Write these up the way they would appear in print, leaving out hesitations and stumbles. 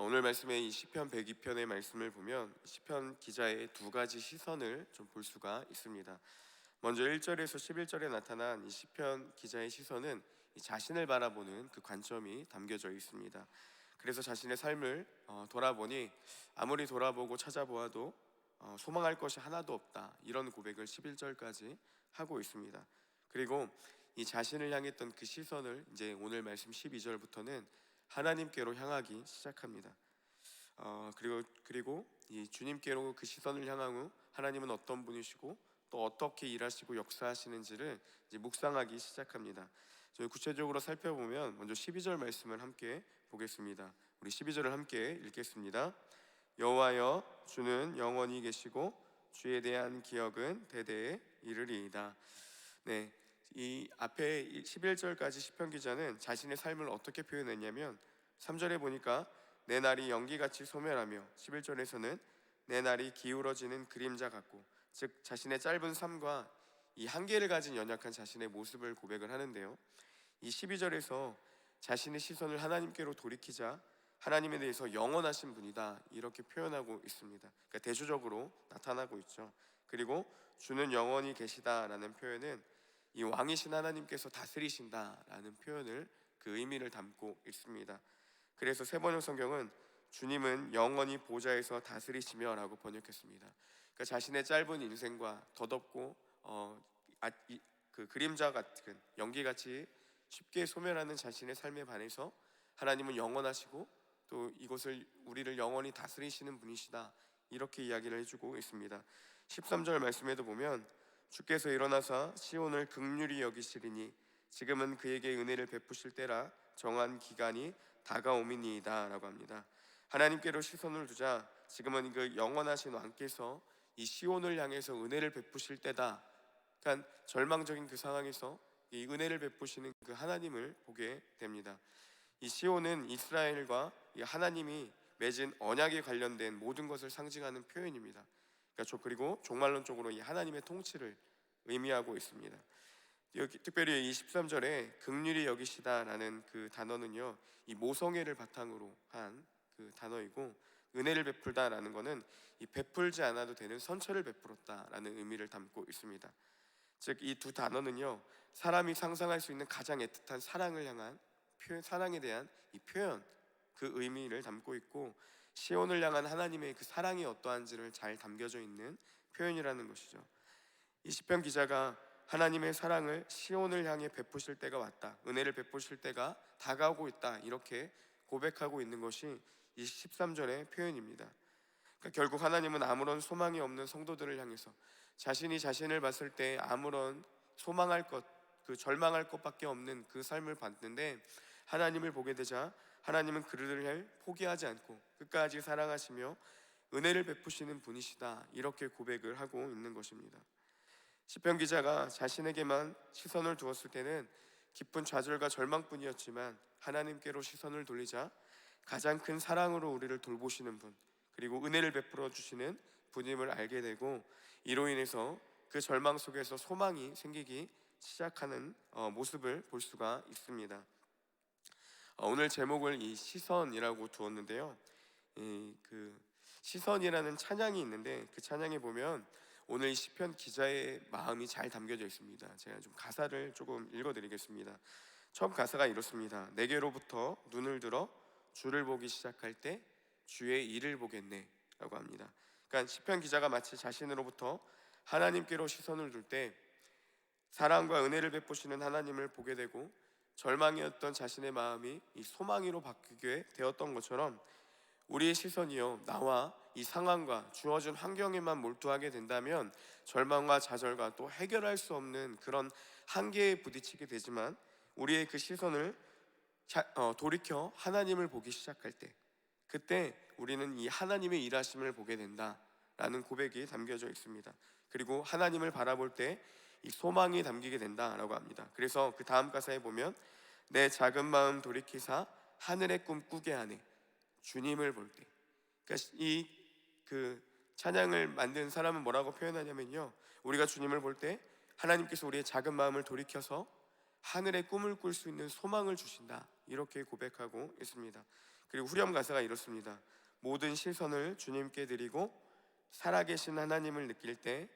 오늘 말씀의 이 시편 102편의 말씀을 보면 시편 기자의 두 가지 시선을 좀 볼 수가 있습니다. 먼저 1절에서 11절에 나타난 이 시편 기자의 시선은 이 자신을 바라보는 그 관점이 담겨져 있습니다. 그래서 자신의 삶을 돌아보니 아무리 돌아보고 찾아보아도 소망할 것이 하나도 없다, 이런 고백을 11절까지 하고 있습니다. 그리고 이 자신을 향했던 그 시선을 이제 오늘 말씀 12절부터는 하나님께로 향하기 시작합니다. 그리고 이 주님께로 그 시선을 향한 후 하나님은 어떤 분이시고 또 어떻게 일하시고 역사하시는지를 이제 묵상하기 시작합니다. 저희 구체적으로 살펴보면 먼저 12절 말씀을 함께 보겠습니다. 우리 12절을 함께 읽겠습니다. 여호와여, 주는 영원히 계시고 주에 대한 기억은 대대에 이르리이다. 네, 이 앞에 11절까지 시편 기자는 자신의 삶을 어떻게 표현했냐면 3절에 보니까 내 날이 연기같이 소멸하며 11절에서는 내 날이 기울어지는 그림자 같고, 즉 자신의 짧은 삶과 이 한계를 가진 연약한 자신의 모습을 고백을 하는데요, 이 12절에서 자신의 시선을 하나님께로 돌이키자 하나님에 대해서 영원하신 분이다, 이렇게 표현하고 있습니다. 그러니까 대조적으로 나타나고 있죠. 그리고 주는 영원히 계시다라는 표현은 이 왕이신 하나님께서 다스리신다라는 표현을, 그 의미를 담고 있습니다. 그래서 세번역 성경은 주님은 영원히 보좌에서 다스리시며 라고 번역했습니다. 그러니까 자신의 짧은 인생과 덧없고 그 그림자 같은 연기같이 쉽게 소멸하는 자신의 삶에 반해서 하나님은 영원하시고 또 이곳을 우리를 영원히 다스리시는 분이시다, 이렇게 이야기를 해주고 있습니다. 13절 말씀에도 보면 주께서 일어나사 시온을 긍휼히 여기시리니 지금은 그에게 은혜를 베푸실 때라 정한 기간이 다가오미니이다 라고 합니다. 하나님께로 시선을 두자 지금은 그 영원하신 왕께서 이 시온을 향해서 은혜를 베푸실 때다. 그러니까 절망적인 그 상황에서 이 은혜를 베푸시는 그 하나님을 보게 됩니다. 이 시온은 이스라엘과 이 하나님이 맺은 언약에 관련된 모든 것을 상징하는 표현입니다. 그리고 종말론적으로 이 하나님의 통치를 의미하고 있습니다. 여기 특별히 이 13절에 긍휼히 여기시다라는 그 단어는요, 이 모성애를 바탕으로 한 그 단어이고, 은혜를 베풀다라는 것은 이 베풀지 않아도 되는 선처를 베풀었다라는 의미를 담고 있습니다. 즉 이 두 단어는요, 사람이 상상할 수 있는 가장 애틋한 사랑을 향한 표현, 사랑에 대한 이 표현, 그 의미를 담고 있고, 시온을 향한 하나님의 그 사랑이 어떠한지를 잘 담겨져 있는 표현이라는 것이죠. 이 시편 기자가 하나님의 사랑을 시온을 향해 베푸실 때가 왔다, 은혜를 베푸실 때가 다가오고 있다, 이렇게 고백하고 있는 것이 이 13절의 표현입니다. 그러니까 결국 하나님은 아무런 소망이 없는 성도들을 향해서 자신이 자신을 봤을 때 아무런 소망할 것, 그 절망할 것밖에 없는 그 삶을 봤는데, 하나님을 보게 되자 하나님은 그들을 포기하지 않고 끝까지 사랑하시며 은혜를 베푸시는 분이시다, 이렇게 고백을 하고 있는 것입니다. 시편 기자가 자신에게만 시선을 두었을 때는 깊은 좌절과 절망뿐이었지만 하나님께로 시선을 돌리자 가장 큰 사랑으로 우리를 돌보시는 분, 그리고 은혜를 베풀어 주시는 분임을 알게 되고, 이로 인해서 그 절망 속에서 소망이 생기기 시작하는 모습을 볼 수가 있습니다. 오늘 제목을 이 시선이라고 두었는데요, 그 시선이라는 찬양이 있는데 그 찬양에 보면 오늘 이 시편 기자의 마음이 잘 담겨져 있습니다. 제가 좀 가사를 조금 읽어드리겠습니다. 처음 가사가 이렇습니다. 내게로부터 눈을 들어 주를 보기 시작할 때 주의 일을 보겠네 라고 합니다. 그러니까 시편 기자가 마치 자신으로부터 하나님께로 시선을 둘 때 사랑과 은혜를 베푸시는 하나님을 보게 되고, 절망이었던 자신의 마음이 이 소망으로 바뀌게 되었던 것처럼 우리의 시선이요, 나와 이 상황과 주어진 환경에만 몰두하게 된다면 절망과 좌절과 또 해결할 수 없는 그런 한계에 부딪히게 되지만, 우리의 그 시선을 돌이켜 하나님을 보기 시작할 때, 그때 우리는 이 하나님의 일하심을 보게 된다라는 고백이 담겨져 있습니다. 그리고 하나님을 바라볼 때 이 소망이 담기게 된다라고 합니다. 그래서 그 다음 가사에 보면 내 작은 마음 돌이키사 하늘의 꿈 꾸게 하네, 주님을 볼 때. 그러니까 이 그 찬양을 만든 사람은 뭐라고 표현하냐면요, 우리가 주님을 볼 때 하나님께서 우리의 작은 마음을 돌이켜서 하늘의 꿈을 꿀 수 있는 소망을 주신다, 이렇게 고백하고 있습니다. 그리고 후렴 가사가 이렇습니다. 모든 시선을 주님께 드리고 살아계신 하나님을 느낄 때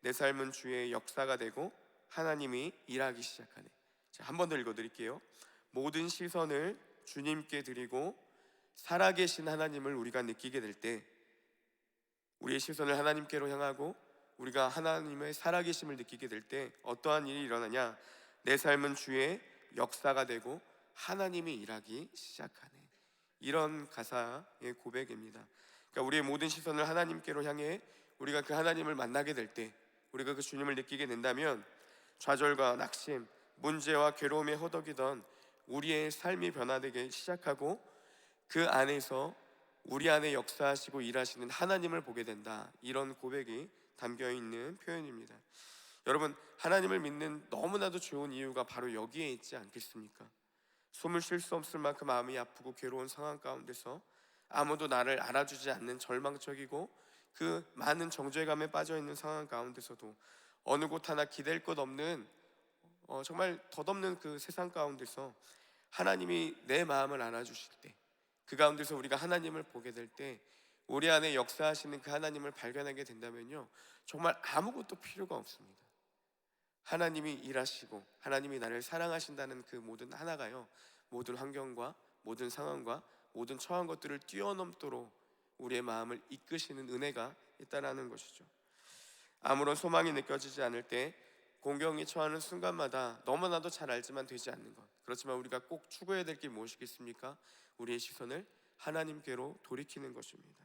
내 삶은 주의 역사가 되고 하나님이 일하기 시작하네. 자, 한 번 더 읽어드릴게요. 모든 시선을 주님께 드리고 살아계신 하나님을 우리가 느끼게 될 때, 우리의 시선을 하나님께로 향하고 우리가 하나님의 살아계심을 느끼게 될 때 어떠한 일이 일어나냐? 내 삶은 주의 역사가 되고 하나님이 일하기 시작하네. 이런 가사의 고백입니다. 그러니까 우리의 모든 시선을 하나님께로 향해 우리가 그 하나님을 만나게 될 때, 우리가 그 주님을 느끼게 된다면 좌절과 낙심, 문제와 괴로움에 허덕이던 우리의 삶이 변화되기 시작하고 그 안에서 우리 안에 역사하시고 일하시는 하나님을 보게 된다. 이런 고백이 담겨 있는 표현입니다. 여러분, 하나님을 믿는 너무나도 좋은 이유가 바로 여기에 있지 않겠습니까? 숨을 쉴 수 없을 만큼 마음이 아프고 괴로운 상황 가운데서 아무도 나를 알아주지 않는 절망적이고 그 많은 정죄감에 빠져있는 상황 가운데서도 어느 곳 하나 기댈 것 없는 정말 덧없는 그 세상 가운데서 하나님이 내 마음을 알아주실 때, 그 가운데서 우리가 하나님을 보게 될 때 우리 안에 역사하시는 그 하나님을 발견하게 된다면요, 정말 아무것도 필요가 없습니다. 하나님이 일하시고 하나님이 나를 사랑하신다는 그 모든 하나가요, 모든 환경과 모든 상황과 모든 처한 것들을 뛰어넘도록 우리의 마음을 이끄시는 은혜가 있다라는 것이죠. 아무런 소망이 느껴지지 않을 때, 공경에 처하는 순간마다 너무나도 잘 알지만 되지 않는 것, 그렇지만 우리가 꼭 추구해야 될 게 무엇이겠습니까? 우리의 시선을 하나님께로 돌이키는 것입니다.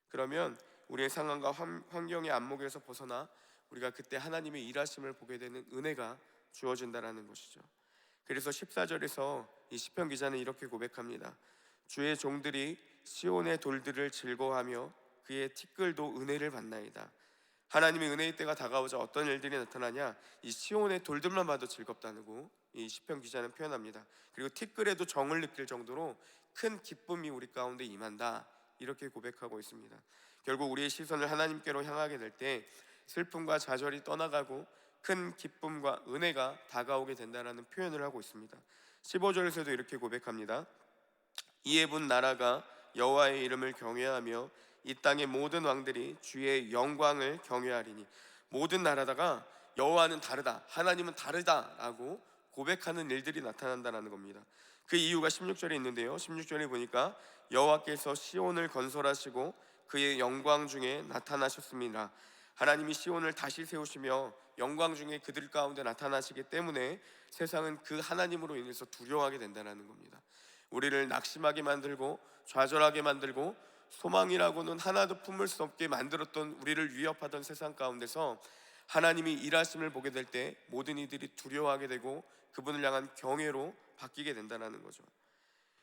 그러면 우리의 상황과 환경의 안목에서 벗어나 우리가 그때 하나님의 일하심을 보게 되는 은혜가 주어진다라는 것이죠. 그래서 14절에서 이 시편 기자는 이렇게 고백합니다. 주의 종들이 시온의 돌들을 즐거워하며 그의 티끌도 은혜를 받나이다. 하나님의 은혜의 때가 다가오자 어떤 일들이 나타나냐? 이 시온의 돌들만 봐도 즐겁다고 이 시편 기자는 표현합니다. 그리고 티끌에도 정을 느낄 정도로 큰 기쁨이 우리 가운데 임한다, 이렇게 고백하고 있습니다. 결국 우리의 시선을 하나님께로 향하게 될 때 슬픔과 좌절이 떠나가고 큰 기쁨과 은혜가 다가오게 된다는 표현을 하고 있습니다. 15절에서도 이렇게 고백합니다. 이에 분 나라가 여호와의 이름을 경외하며 이 땅의 모든 왕들이 주의 영광을 경외하리니, 모든 나라다가 여호와는 다르다, 하나님은 다르다라고 고백하는 일들이 나타난다는 겁니다. 그 이유가 16절에 있는데요, 16절에 보니까 여호와께서 시온을 건설하시고 그의 영광 중에 나타나셨습니다. 하나님이 시온을 다시 세우시며 영광 중에 그들 가운데 나타나시기 때문에 세상은 그 하나님으로 인해서 두려워하게 된다는 겁니다. 우리를 낙심하게 만들고 좌절하게 만들고 소망이라고는 하나도 품을 수 없게 만들었던 우리를 위협하던 세상 가운데서 하나님이 일하심을 보게 될 때 모든 이들이 두려워하게 되고 그분을 향한 경외로 바뀌게 된다는 거죠.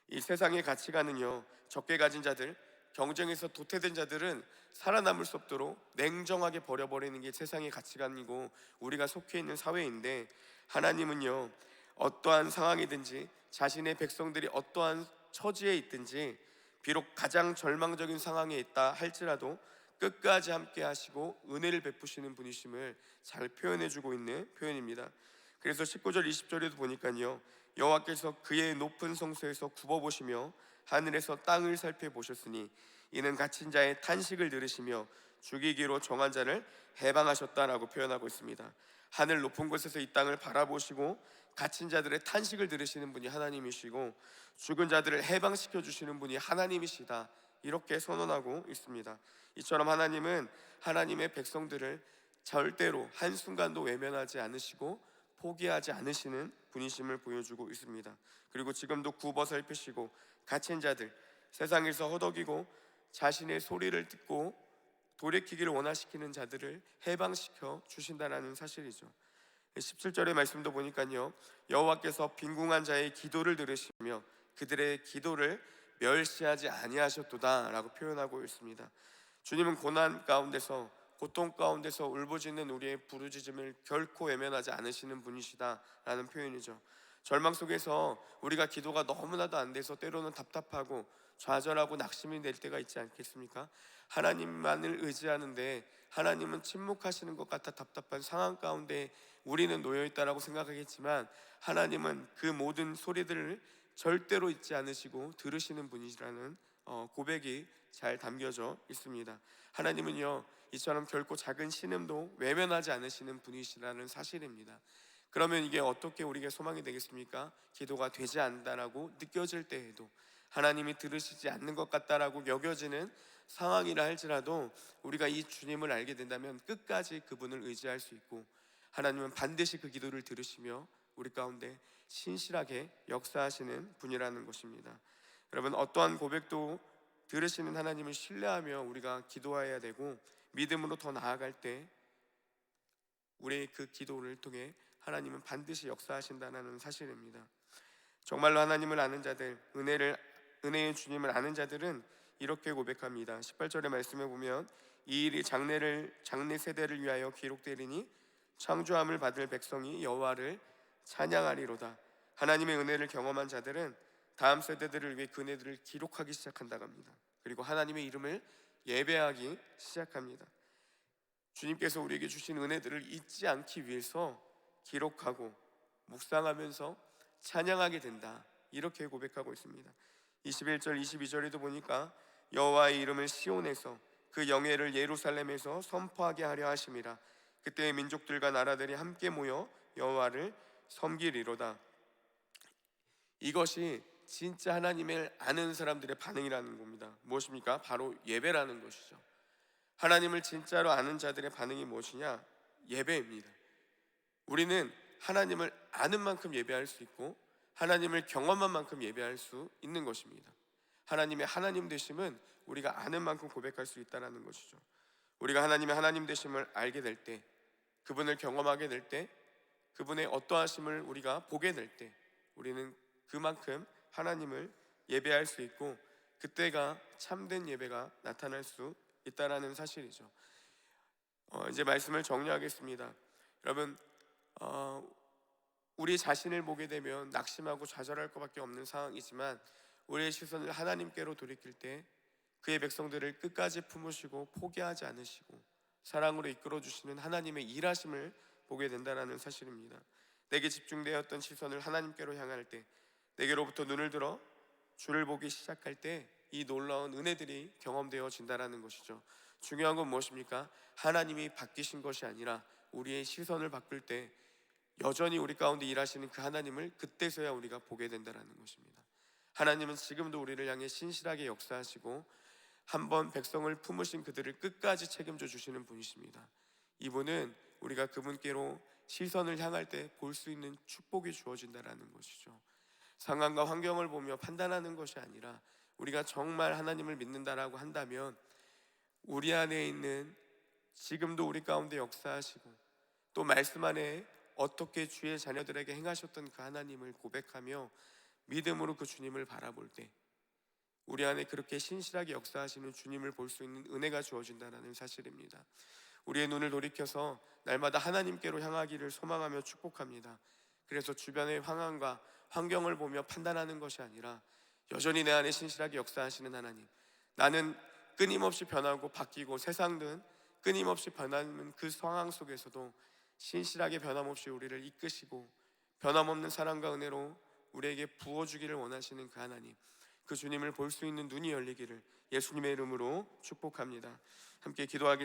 이 세상의 가치관은요, 적게 가진 자들, 경쟁에서 도태된 자들은 살아남을 수 없도록 냉정하게 버려버리는 게 세상의 가치관이고 우리가 속해 있는 사회인데, 하나님은요, 어떠한 상황이든지 자신의 백성들이 어떠한 처지에 있든지 비록 가장 절망적인 상황에 있다 할지라도 끝까지 함께 하시고 은혜를 베푸시는 분이심을 잘 표현해주고 있는 표현입니다. 그래서 19절 20절에도 보니까요, 여호와께서 그의 높은 성소에서 굽어보시며 하늘에서 땅을 살펴보셨으니 이는 갇힌 자의 탄식을 들으시며 죽이기로 정한 자를 해방하셨다라고 표현하고 있습니다. 하늘 높은 곳에서 이 땅을 바라보시고 갇힌 자들의 탄식을 들으시는 분이 하나님이시고 죽은 자들을 해방시켜 주시는 분이 하나님이시다, 이렇게 선언하고 있습니다. 이처럼 하나님은 하나님의 백성들을 절대로 한순간도 외면하지 않으시고 포기하지 않으시는 분이심을 보여주고 있습니다. 그리고 지금도 굽어 살피시고 갇힌 자들, 세상에서 허덕이고 자신의 소리를 듣고 돌이키기를 원하시키는 자들을 해방시켜 주신다는 사실이죠. 17절의 말씀도 보니까요, 여호와께서 빈궁한 자의 기도를 들으시며 그들의 기도를 멸시하지 아니하셨도다 라고 표현하고 있습니다. 주님은 고난 가운데서, 고통 가운데서 울부짖는 우리의 부르짖음을 결코 외면하지 않으시는 분이시다라는 표현이죠. 절망 속에서 우리가 기도가 너무나도 안 돼서 때로는 답답하고 좌절하고 낙심이 될 때가 있지 않겠습니까? 하나님만을 의지하는데 하나님은 침묵하시는 것 같아 답답한 상황 가운데 우리는 놓여있다라고 생각하겠지만 하나님은 그 모든 소리들을 절대로 잊지 않으시고 들으시는 분이시라는 고백이 잘 담겨져 있습니다. 하나님은요, 이처럼 결코 작은 신음도 외면하지 않으시는 분이시라는 사실입니다. 그러면 이게 어떻게 우리에게 소망이 되겠습니까? 기도가 되지 않는다라고 느껴질 때에도, 하나님이 들으시지 않는 것 같다라고 여겨지는 상황이라 할지라도 우리가 이 주님을 알게 된다면 끝까지 그분을 의지할 수 있고, 하나님은 반드시 그 기도를 들으시며 우리 가운데 신실하게 역사하시는 분이라는 것입니다. 여러분, 어떠한 고백도 들으시는 하나님을 신뢰하며 우리가 기도해야 되고, 믿음으로 더 나아갈 때 우리의 그 기도를 통해 하나님은 반드시 역사하신다는 사실입니다. 정말로 하나님을 아는 자들, 은혜의 주님을 아는 자들은 이렇게 고백합니다. 18절의 말씀에 보면 이 일이 장래 세대를 위하여 기록되리니 창조함을 받을 백성이 여호와를 찬양하리로다. 하나님의 은혜를 경험한 자들은 다음 세대들을 위해 그 은혜들을 기록하기 시작한다고 합니다. 그리고 하나님의 이름을 예배하기 시작합니다. 주님께서 우리에게 주신 은혜들을 잊지 않기 위해서 기록하고 묵상하면서 찬양하게 된다, 이렇게 고백하고 있습니다. 21절 22절에도 보니까 여호와의 이름을 시온에서 그 영예를 예루살렘에서 선포하게 하려 하심이라. 그때의 민족들과 나라들이 함께 모여 여호와를 섬기리로다. 이것이 진짜 하나님을 아는 사람들의 반응이라는 겁니다. 무엇입니까? 바로 예배라는 것이죠. 하나님을 진짜로 아는 자들의 반응이 무엇이냐? 예배입니다. 우리는 하나님을 아는 만큼 예배할 수 있고, 하나님을 경험한 만큼 예배할 수 있는 것입니다. 하나님의 하나님 되심은 우리가 아는 만큼 고백할 수 있다는 것이죠. 우리가 하나님의 하나님 되심을 알게 될 때, 그분을 경험하게 될 때, 그분의 어떠하심을 우리가 보게 될 때, 우리는 그만큼 하나님을 예배할 수 있고, 그때가 참된 예배가 나타날 수 있다라는 사실이죠. 이제 말씀을 정리하겠습니다. 여러분, 우리 자신을 보게 되면 낙심하고 좌절할 것밖에 없는 상황이지만, 우리의 시선을 하나님께로 돌이킬 때 그의 백성들을 끝까지 품으시고 포기하지 않으시고 사랑으로 이끌어 주시는 하나님의 일하심을 보게 된다는 사실입니다. 내게 집중되었던 시선을 하나님께로 향할 때, 내게로부터 눈을 들어 주를 보기 시작할 때 이 놀라운 은혜들이 경험되어진다는 것이죠. 중요한 건 무엇입니까? 하나님이 바뀌신 것이 아니라 우리의 시선을 바꿀 때 여전히 우리 가운데 일하시는 그 하나님을 그때서야 우리가 보게 된다는 것입니다. 하나님은 지금도 우리를 향해 신실하게 역사하시고 한번 백성을 품으신 그들을 끝까지 책임져 주시는 분이십니다. 이분은 우리가 그분께로 시선을 향할 때 볼 수 있는 축복이 주어진다는 것이죠. 상황과 환경을 보며 판단하는 것이 아니라 우리가 정말 하나님을 믿는다라고 한다면 우리 안에 있는, 지금도 우리 가운데 역사하시고 또 말씀 안에 어떻게 주의 자녀들에게 행하셨던 그 하나님을 고백하며 믿음으로 그 주님을 바라볼 때 우리 안에 그렇게 신실하게 역사하시는 주님을 볼 수 있는 은혜가 주어진다는 사실입니다. 우리의 눈을 돌이켜서 날마다 하나님께로 향하기를 소망하며 축복합니다. 그래서 주변의 상황과 환경을 보며 판단하는 것이 아니라 여전히 내 안에 신실하게 역사하시는 하나님, 나는 끊임없이 변하고 바뀌고 세상은 끊임없이 변하는 그 상황 속에서도 신실하게 변함없이 우리를 이끄시고 변함없는 사랑과 은혜로 우리에게 부어주기를 원하시는 그 하나님, 그 주님을 볼 수 있는 눈이 열리기를 예수님의 이름으로 축복합니다. 함께 기도하겠습니다.